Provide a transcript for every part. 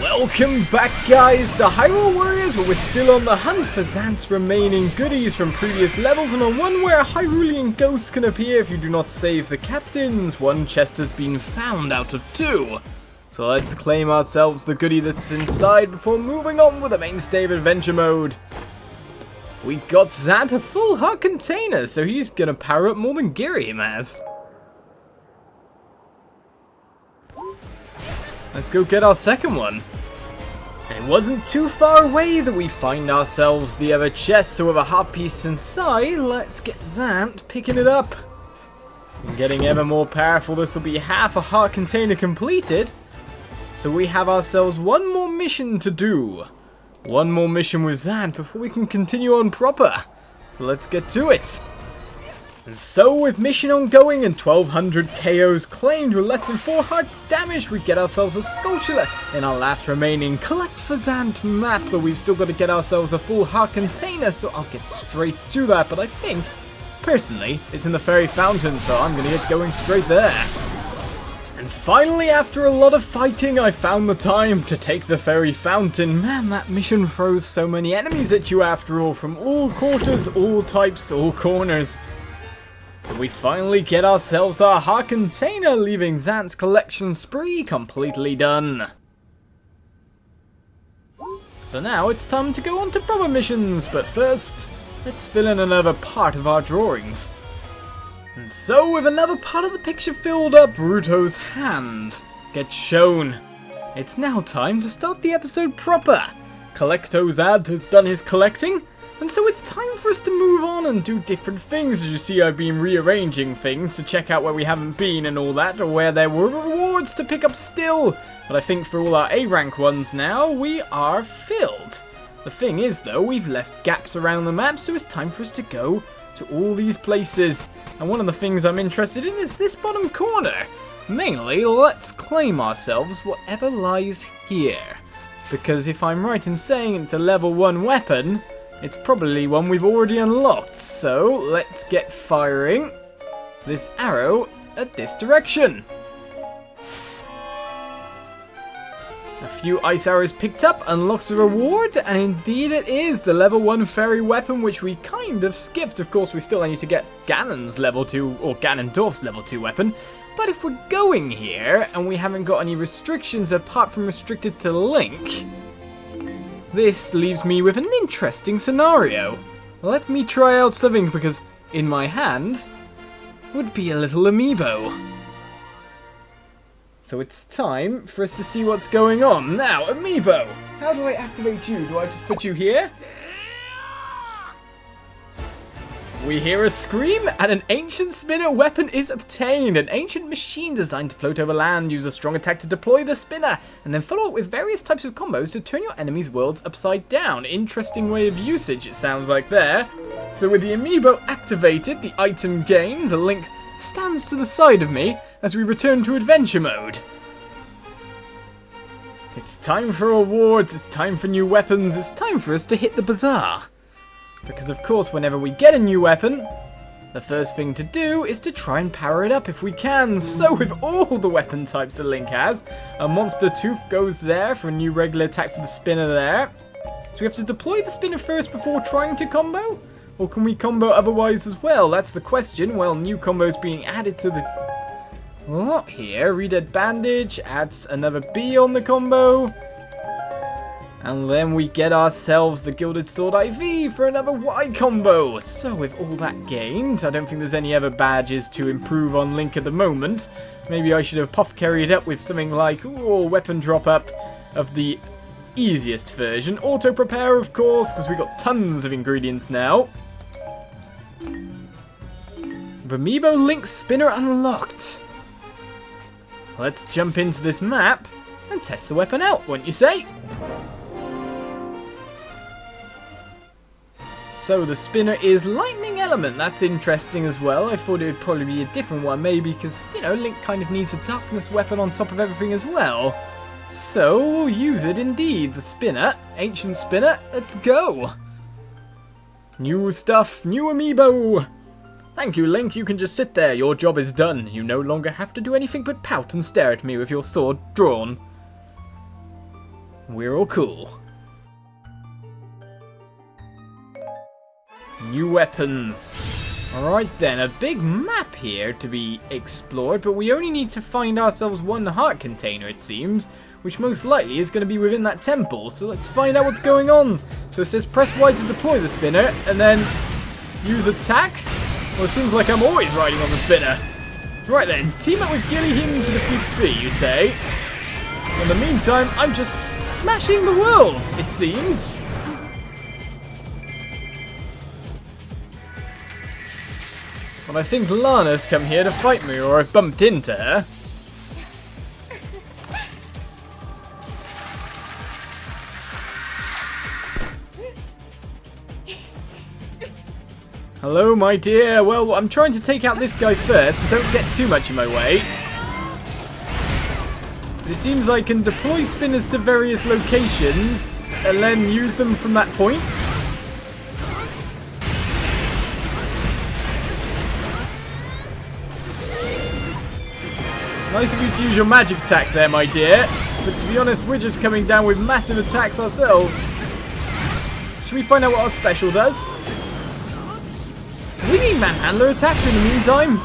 Welcome back, guys, to Hyrule Warriors, where we're still on the hunt for Zant's remaining goodies from previous levels, and on one where Hyrulean ghosts can appear if you do not save the captains. One chest has been found out of 2. So let's claim ourselves the goodie that's inside before moving on with the mainstay of adventure mode. We got Zant a full heart container, so he's gonna power up more than Giriam has. Let's go get our second one. And it wasn't too far away that we find ourselves the other chest, so with a heart piece inside, let's get Zant picking it up. And getting ever more powerful, this will be half a heart container completed. So we have ourselves one more mission to do. One more mission with Zant before we can continue on proper. So let's get to it. And so, with mission ongoing and 1200 KOs claimed with less than 4 hearts damage, we get ourselves a sculpture in our last remaining Collect for Zant map, but we've still got to get ourselves a full heart container, so I'll get straight to that. But I think, personally, it's in the fairy fountain, so I'm going to get going straight there. And finally, after a lot of fighting, I found the time to take the fairy fountain. Man, that mission throws so many enemies at you after all, from all quarters, all types, all corners. And we finally get ourselves our heart container, leaving Zant's collection spree completely done. So now it's time to go on to proper missions, but first, let's fill in another part of our drawings. And so, with another part of the picture filled up, Ruto's hand gets shown. It's now time to start the episode proper. Collectozad has done his collecting, and so it's time for us to move on and do different things. As you see, I've been rearranging things to check out where we haven't been and all that, or where there were rewards to pick up still. But I think for all our A rank ones now, we are filled. The thing is though, we've left gaps around the map, so it's time for us to go to all these places. And one of the things I'm interested in is this bottom corner. Mainly, let's claim ourselves whatever lies here. Because if I'm right in saying it's a level 1 weapon, it's probably one we've already unlocked, so let's get firing this arrow at this direction. A few ice arrows picked up unlocks a reward, and indeed it is the level 1 fairy weapon, which we kind of skipped. Of course, we still need to get Ganon's level 2, or Ganondorf's level 2 weapon, but if we're going here, and we haven't got any restrictions apart from restricted to Link, this leaves me with an interesting scenario. Let me try out something, because in my hand would be a little Amiibo. So it's time for us to see what's going on. Now, Amiibo, how do I activate you? Do I just put you here? We hear a scream, and an ancient spinner weapon is obtained. An ancient machine designed to float over land. Use a strong attack to deploy the spinner, and then follow it with various types of combos to turn your enemies' worlds upside down. Interesting way of usage, it sounds like there. So with the Amiibo activated, the item gained. A Link stands to the side of me as we return to adventure mode. It's time for rewards, it's time for new weapons, it's time for us to hit the bazaar. Because of course, whenever we get a new weapon, the first thing to do is to try and power it up if we can. So with all the weapon types that Link has, a monster tooth goes there for a new regular attack for the spinner there. So we have to deploy the spinner first before trying to combo? Or can we combo otherwise as well? That's the question. Well, new combos being added to the lot here. Redead Bandage adds another B on the combo. And then we get ourselves the Gilded Sword IV for another Y combo. So with all that gained, I don't think there's any other badges to improve on Link at the moment. Maybe I should have puff carried up with something like, ooh, weapon drop up of the easiest version. Auto prepare, of course, because we've got tons of ingredients now. Amiibo Link's spinner unlocked. Let's jump into this map and test the weapon out, wouldn't you say? So the spinner is lightning element. That's interesting as well. I thought it would probably be a different one, maybe because, you know, Link kind of needs a darkness weapon on top of everything as well. So we'll use it indeed. The spinner, ancient spinner, let's go. New stuff, new Amiibo. Thank you, Link. You can just sit there. Your job is done. You no longer have to do anything but pout and stare at me with your sword drawn. We're all cool. New weapons. Alright then, a big map here to be explored, but we only need to find ourselves one heart container, it seems, which most likely is going to be within that temple. So let's find out what's going on. So it says press Y to deploy the spinner, and then use attacks? Well, it seems like I'm always riding on the spinner. Right then, team up with Gillyhim to defeat Fee, you say? In the meantime, I'm just smashing the world, it seems. Well, I think Lana's come here to fight me, or I've bumped into her. Hello, my dear. Well, I'm trying to take out this guy first, so don't get too much in my way. But it seems I can deploy spinners to various locations, and then use them from that point. Nice of you to use your magic attack there, my dear. But to be honest, we're just coming down with massive attacks ourselves. Should we find out what our special does? Do we need Manhandler attack in the meantime?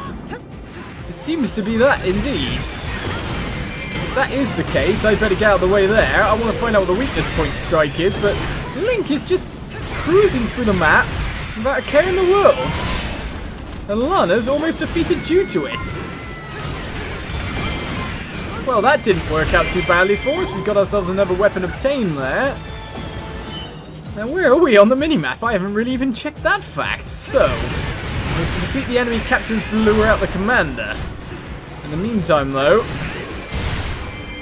It seems to be that, indeed. If that is the case, I'd better get out of the way there. I want to find out what the weakness point strike is, but Link is just cruising through the map without a care in the world. And Lana's almost defeated due to it. Well, that didn't work out too badly for us. We got ourselves another weapon obtained there. Now, where are we on the minimap? I haven't really even checked that fact. So, we have to defeat the enemy captains to lure out the commander. In the meantime, though,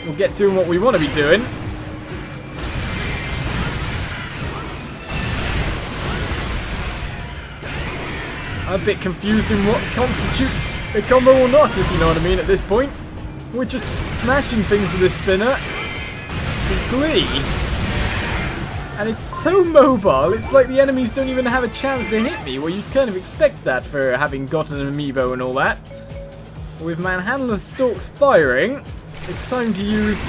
we'll get doing what we want to be doing. I'm a bit confused in what constitutes a combo or not, if you know what I mean, at this point. We're just smashing things with this spinner with glee. And it's so mobile, it's like the enemies don't even have a chance to hit me. Well, you'd kind of expect that for having gotten an amiibo and all that. With Manhandler stalks firing, it's time to use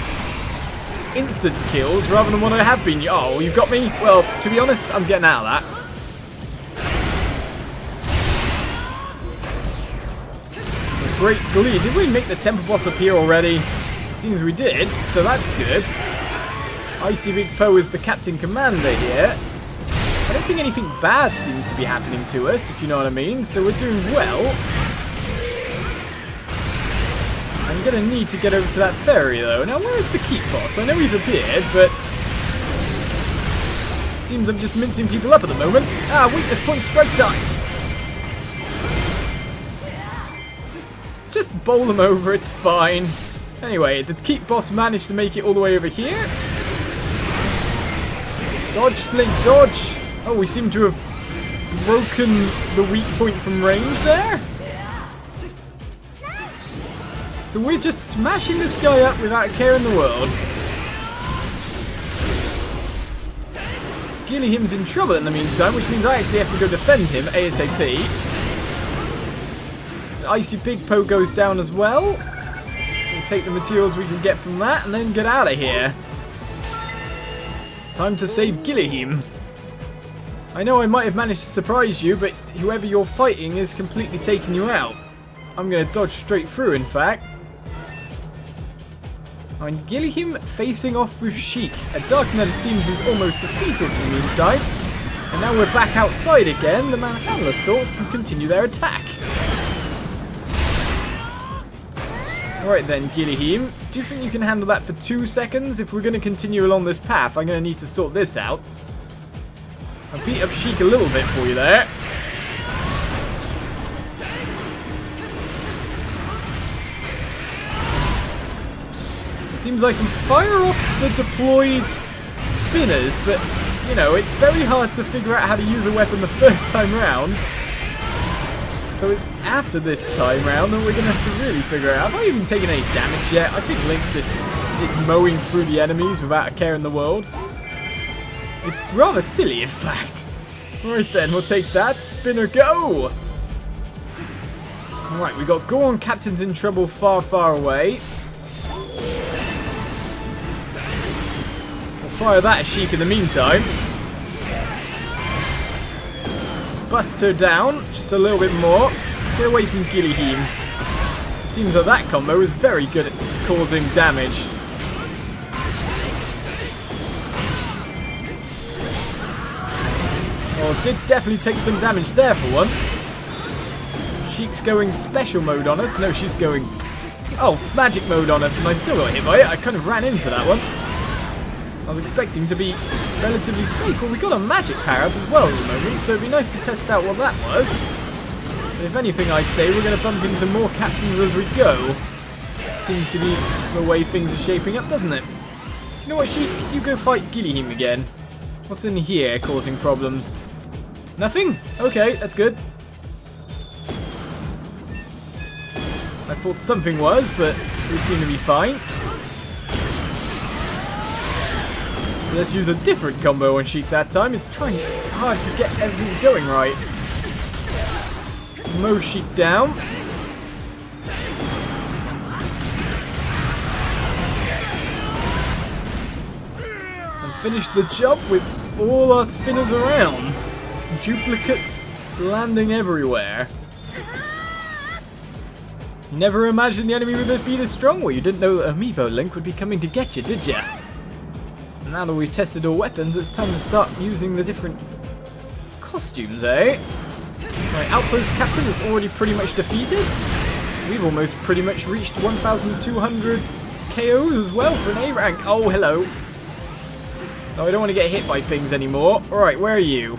instant kills rather than what I have been. Oh, you got me? Well, to be honest, I'm getting out of that. Great glee. Did we make the temple boss appear already? It seems we did, so that's good. Icy Big Poe is the captain commander here. I don't think anything bad seems to be happening to us, if you know what I mean, so we're doing well. I'm going to need to get over to that ferry, though. Now, where is the keep boss? I know he's appeared, but it seems I'm just mincing people up at the moment. Ah, weakness point strike time. Just bowl them over, it's fine. Anyway, the keep boss managed to make it all the way over here. Dodge, Link, dodge. Oh, we seem to have broken the weak point from range there. So we're just smashing this guy up without a care in the world. Gillyhim's in trouble in the meantime, which means I actually have to go defend him ASAP. The Icy Big Poe goes down as well. We'll take the materials we can get from that and then get out of here. Time to save Gillyhim. I know I might have managed to surprise you, but whoever you're fighting is completely taking you out. I'm going to dodge straight through, in fact. And Gillyhim facing off with Sheik. A Dark Knight, it seems, is almost defeated in the meantime. And now we're back outside again. The Manhandler stalks can continue their attack. Alright then, Gillyhim. Do you think you can handle that for 2 seconds? If we're going to continue along this path, I'm going to need to sort this out. I beat up Sheik a little bit for you there. It seems I can fire off the deployed spinners, but, you know, it's very hard to figure out how to use a weapon the first time round. So it's after this time round that we're going to have to really figure out. Have I even taken any damage yet? I think Link just is mowing through the enemies without a care in the world. It's rather silly, in fact. Right then, we'll take that. Spinner, go! Alright, we got Goron Captains in trouble far, far away. We'll fire that at Sheik in the meantime. Bust her down just a little bit more. Get away from Gillyheem. Seems like that combo is very good at causing damage. Oh, did definitely take some damage there for once. Sheik's going special mode on us. No, she's going... oh, magic mode on us, and I still got hit by it. I kind of ran into that one. I was expecting to be relatively safe. Well, we got a magic power up as well at the moment, so it'd be nice to test out what that was. But if anything, I'd say we're going to bump into more captains as we go. Seems to be the way things are shaping up, doesn't it? You know what, Sheik? You go fight Gillyheem again. What's in here causing problems? Nothing? Okay, that's good. I thought something was, but we seem to be fine. So let's use a different combo on Sheik that time. It's trying hard to get everything going right. Mow Sheik down. And finish the job with all our spinners around. Duplicates landing everywhere. You never imagined the enemy would be this strong? Well, you didn't know that Amiibo Link would be coming to get you, did you? Now that we've tested all weapons, it's time to start using the different costumes, eh? Right, Outpost Captain is already pretty much defeated. We've almost pretty much reached 1,200 KOs as well for an A rank. Oh, hello. Oh, I don't want to get hit by things anymore. Alright, where are you?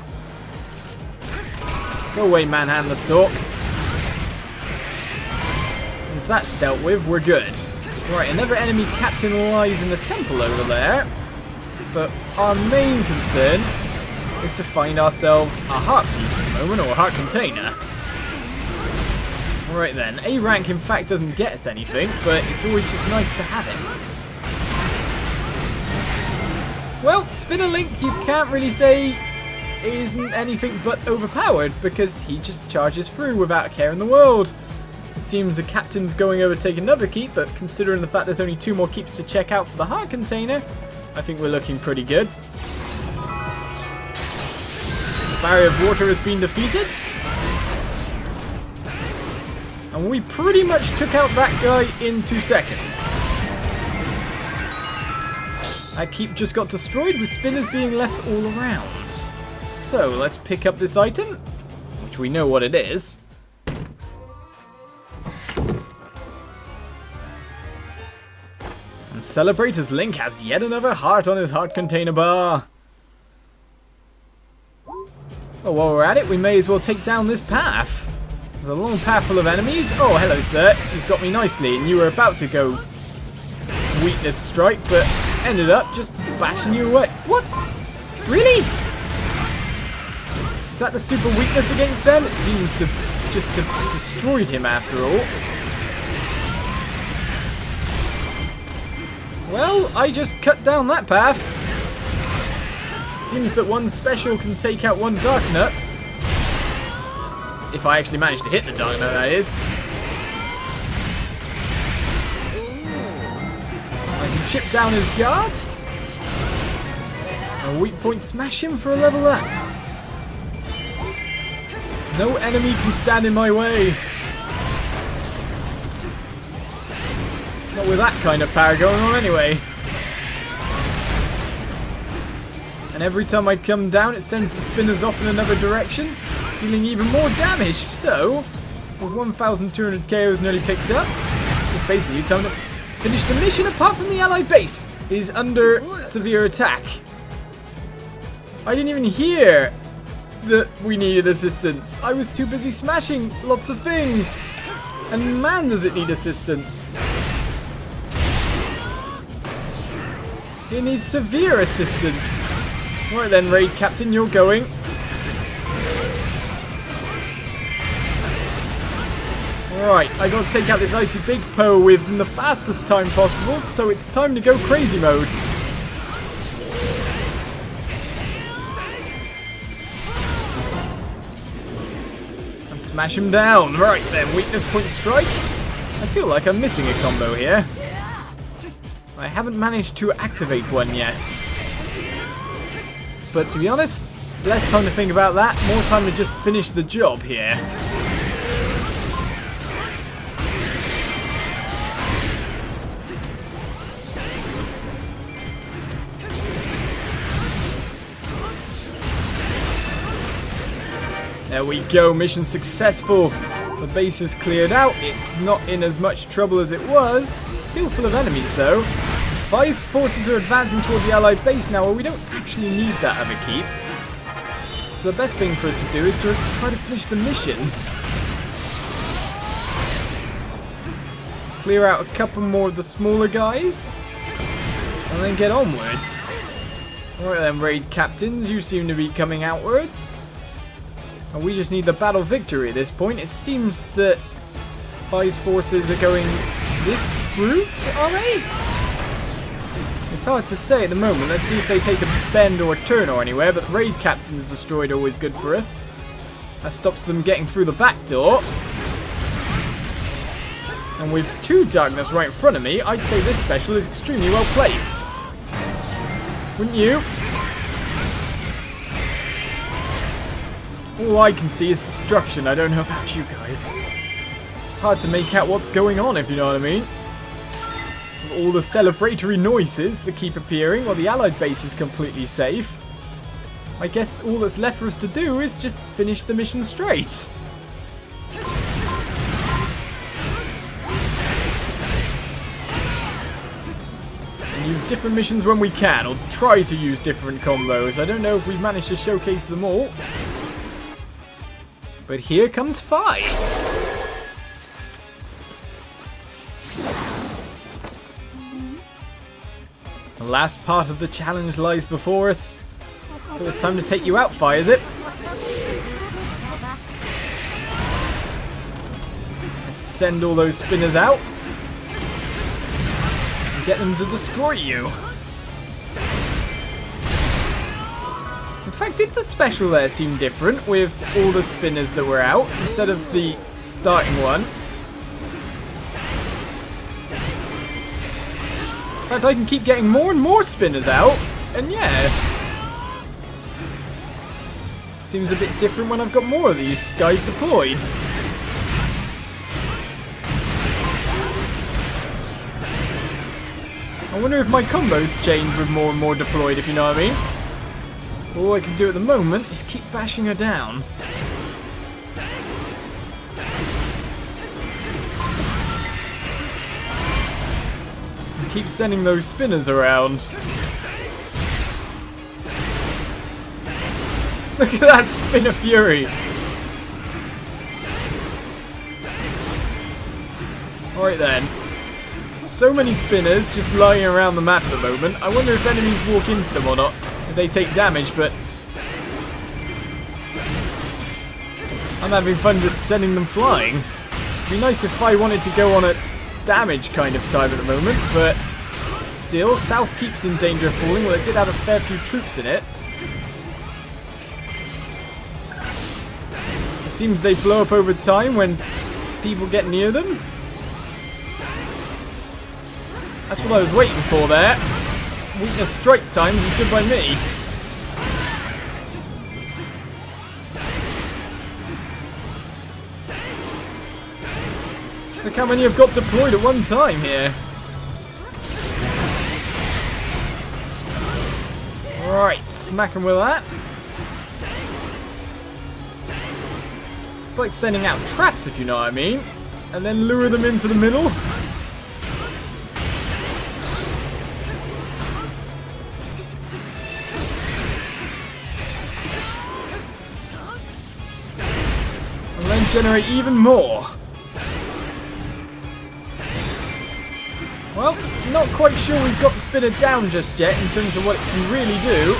Go away, Manhandler Stalk. Once that's dealt with, we're good. Right, another enemy captain lies in the temple over there. But our main concern is to find ourselves a heart piece at the moment, or a heart container. Right then, A rank in fact doesn't get us anything, but it's always just nice to have it. Well, Spinner Link you can't really say isn't anything but overpowered, because he just charges through without a care in the world. It seems the captain's going over to take another keep, but considering the fact there's only 2 more keeps to check out for the heart container, I think we're looking pretty good. The barrier of water has been defeated. And we pretty much took out that guy in 2 seconds. That keep just got destroyed with spinners being left all around. So let's pick up this item, which we know what it is. And celebrate as Link has yet another heart on his heart container bar. Well, while we're at it, we may as well take down this path. There's a long path full of enemies. Oh, hello, sir. You've got me nicely, and you were about to go weakness strike, but ended up just bashing you away. What? Really? Is that the super weakness against them? It seems to just have destroyed him after all. Well, I just cut down that path. Seems that one special can take out one Dark Nut. If I actually manage to hit the Dark Nut, that is. I can chip down his guard. A weak point smash him for a level up. No enemy can stand in my way. Not with that kind of power going on anyway. And every time I come down, it sends the spinners off in another direction, dealing even more damage. So, with 1,200 KOs nearly picked up, it's basically time to finish the mission apart from the allied base is under severe attack. I didn't even hear that we needed assistance. I was too busy smashing lots of things. And man, does it need assistance. It needs severe assistance. Right then, Raid Captain, you're going. Right, I gotta take out this Icy Big Poe within the fastest time possible, so it's time to go crazy mode. And smash him down. Right then, weakness point strike. I feel like I'm missing a combo here. I haven't managed to activate one yet. but to be honest, less time to think about that, more time to just finish the job here. There we go, mission successful. The base is cleared out. It's not in as much trouble as it was. Still full of enemies though. Fi's forces are advancing toward the allied base now, where we don't actually need that other keep. So the best thing for us to do is to try to finish the mission. Clear out a couple more of the smaller guys. And then get onwards. Alright then, raid captains, you seem to be coming outwards. And we just need the battle victory at this point. It seems that Fi's forces are going this route, are they? It's hard to say at the moment. Let's see if they take a bend or a turn or anywhere, but raid captains destroyed are always good for us. That stops them getting through the back door. And with 2 darkness right in front of me, I'd say this special is extremely well placed. Wouldn't you? All I can see is destruction. I don't know about you guys. It's hard to make out what's going on, if you know what I mean. All the celebratory noises that keep appearing while the allied base is completely safe. I guess all that's left for us to do is just finish the mission straight. And use different missions when we can, or try to use different combos. I don't know if we've managed to showcase them all. But here comes Fi. The last part of the challenge lies before us. So it's time to take you out, Fi, is it? Let's send all those spinners out. And get them to destroy you. In fact, did the special there seem different with all the spinners that were out instead of the starting one? In fact, I can keep getting more and more spinners out, and yeah. Seems a bit different when I've got more of these guys deployed. I wonder if my combos change with more and more deployed, if you know what I mean. All I can do at the moment is keep bashing her down. And keep sending those spinners around. Look at that spinner fury! Alright then. So many spinners just lying around the map at the moment. I wonder if enemies walk into them or not. They take damage, but I'm having fun just sending them flying. It'd be nice if I wanted to go on a damage kind of time at the moment, but still, South keeps in danger of falling. Well, it did have a fair few troops in it. It seems they blow up over time when people get near them. That's what I was waiting for there. Weakness strike times is good by me. Look how many I've got deployed at one time here. Alright, smack them with that. It's like sending out traps, if you know what I mean. And then lure them into the middle. And then generate even more. Well, not quite sure we've got the spinner down just yet in terms of what it can really do.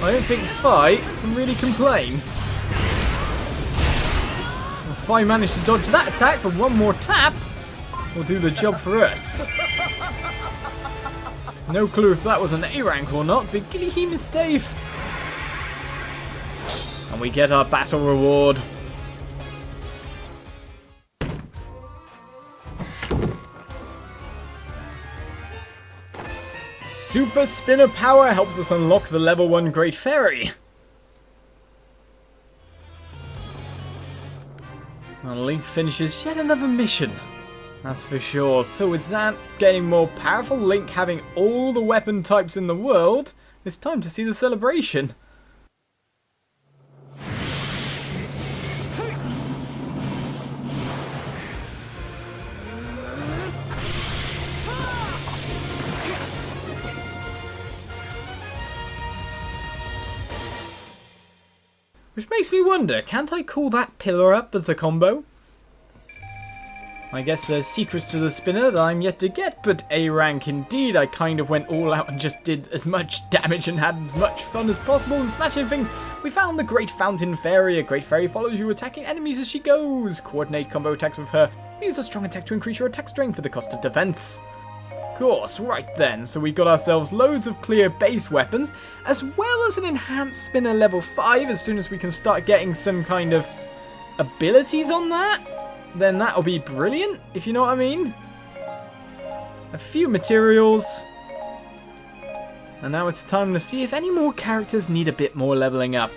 I don't think Fi can really complain. Well, Fi managed to dodge that attack, but one more tap will do the job for us. No clue if that was an A rank or not, but Gillyheem is safe. And we get our battle reward. super spinner power helps us unlock the level 1 Great Fairy. And Link finishes yet another mission. That's for sure. So with Zant getting more powerful, Link having all the weapon types in the world, it's time to see the celebration. Which makes me wonder, can't I call that pillar up as a combo? I guess there's secrets to the spinner that I'm yet to get, but A rank indeed. I kind of went all out and just did as much damage and had as much fun as possible and smashing things. We found the Great Fountain Fairy. A Great Fairy follows you, attacking enemies as she goes. Coordinate combo attacks with her. Use a strong attack to increase your attack strength for the cost of defense. Course, right then, so we got ourselves loads of clear base weapons, as well as an enhanced spinner level 5. As soon as we can start getting some kind of abilities on that, then that'll be brilliant, if you know what I mean. A few materials, and now it's time to see if any more characters need a bit more leveling up.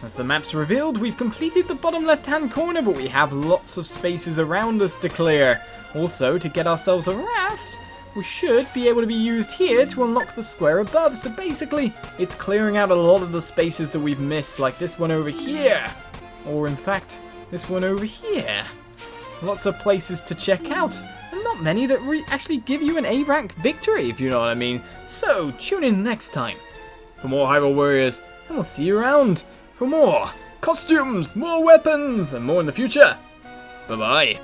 As the map's revealed, we've completed the bottom left-hand corner, but we have lots of spaces around us to clear. Also, to get ourselves a raft, we should be able to be used here to unlock the square above. So basically, it's clearing out a lot of the spaces that we've missed, like this one over here. Or in fact, this one over here. Lots of places to check out, and not many that actually give you an A rank victory, if you know what I mean. So, tune in next time for more Hyrule Warriors, and we'll see you around for more costumes, more weapons, and more in the future. Bye-bye.